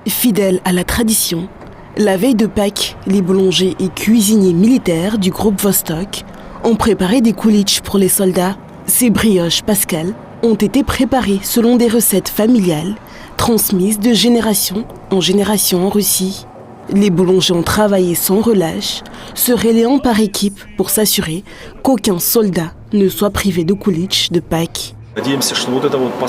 Fidèles à la tradition, la veille de Pâques, les boulangers et cuisiniers militaires du groupe Vostok ont préparé des koulitch pour les soldats. Ces brioches pascales ont été préparées selon des recettes familiales transmises de génération en génération en Russie. Les boulangers ont travaillé sans relâche, se relayant par équipe pour s'assurer qu'aucun soldat ne soit privé de koulitch de Pâques.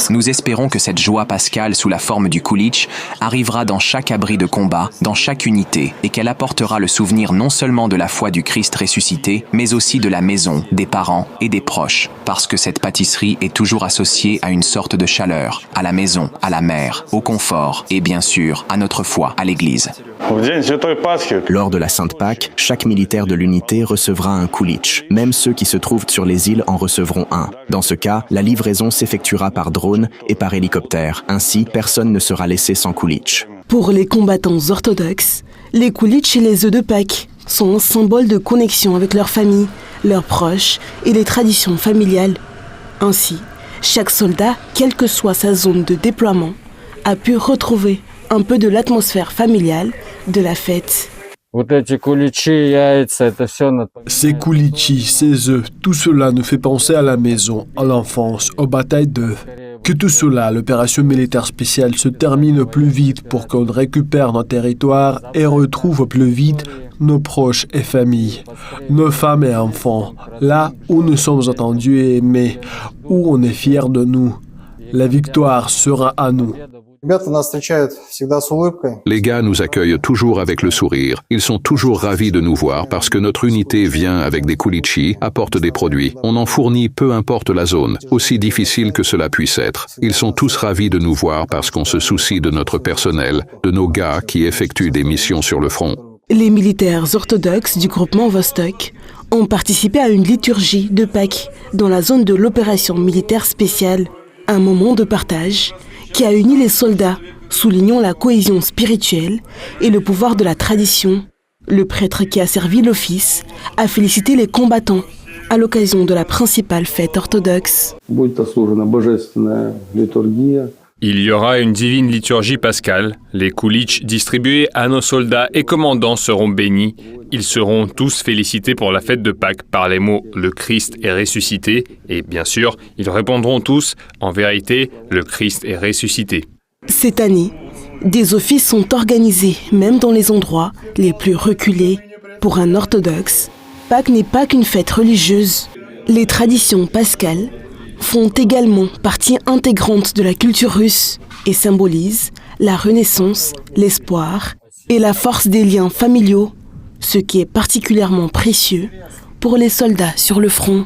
Nous espérons que cette joie pascale sous la forme du koulitch arrivera dans chaque abri de combat, dans chaque unité, et qu'elle apportera le souvenir non seulement de la foi du Christ ressuscité, mais aussi de la maison, des parents et des proches, parce que cette pâtisserie est toujours associée à une sorte de chaleur, à la maison, à la mère, au confort, et bien sûr, à notre foi, à l'Église. Lors de la Sainte Pâques, chaque militaire de l'unité recevra un koulitch. Même ceux qui se trouvent sur les îles en recevront un. Dans ce cas, la livraison s'effectuera par drone et par hélicoptère. Ainsi, personne ne sera laissé sans koulitch. Pour les combattants orthodoxes, les koulitch et les œufs de Pâques sont un symbole de connexion avec leur famille, leurs proches et les traditions familiales. Ainsi, chaque soldat, quelle que soit sa zone de déploiement, a pu retrouver un peu de l'atmosphère familiale de la fête. Ces koulitchis, ces œufs, tout cela nous fait penser à la maison, à l'enfance, aux batailles d'œufs. Que tout cela, l'opération militaire spéciale, se termine au plus vite pour qu'on récupère nos territoires et retrouve au plus vite nos proches et familles, nos femmes et enfants, là où nous sommes entendus et aimés, où on est fiers de nous. La victoire sera à nous. Les gars nous accueillent toujours avec le sourire. Ils sont toujours ravis de nous voir parce que notre unité vient avec des koulitchis, apporte des produits. On en fournit peu importe la zone, aussi difficile que cela puisse être. Ils sont tous ravis de nous voir parce qu'on se soucie de notre personnel, de nos gars qui effectuent des missions sur le front. Les militaires orthodoxes du groupement Vostok ont participé à une liturgie de Pâques dans la zone de l'opération militaire spéciale. Un moment de partage qui a uni les soldats, soulignant la cohésion spirituelle et le pouvoir de la tradition. Le prêtre qui a servi l'office a félicité les combattants à l'occasion de la principale fête orthodoxe. Il y aura une divine liturgie pascale. Les koulitch distribués à nos soldats et commandants seront bénis. Ils seront tous félicités pour la fête de Pâques par les mots « Le Christ est ressuscité » et bien sûr, ils répondront tous « En vérité, le Christ est ressuscité ». Cette année, des offices sont organisés même dans les endroits les plus reculés. Pour un orthodoxe, Pâques n'est pas qu'une fête religieuse. Les traditions pascales font également partie intégrante de la culture russe et symbolisent la renaissance, l'espoir et la force des liens familiaux, ce qui est particulièrement précieux pour les soldats sur le front.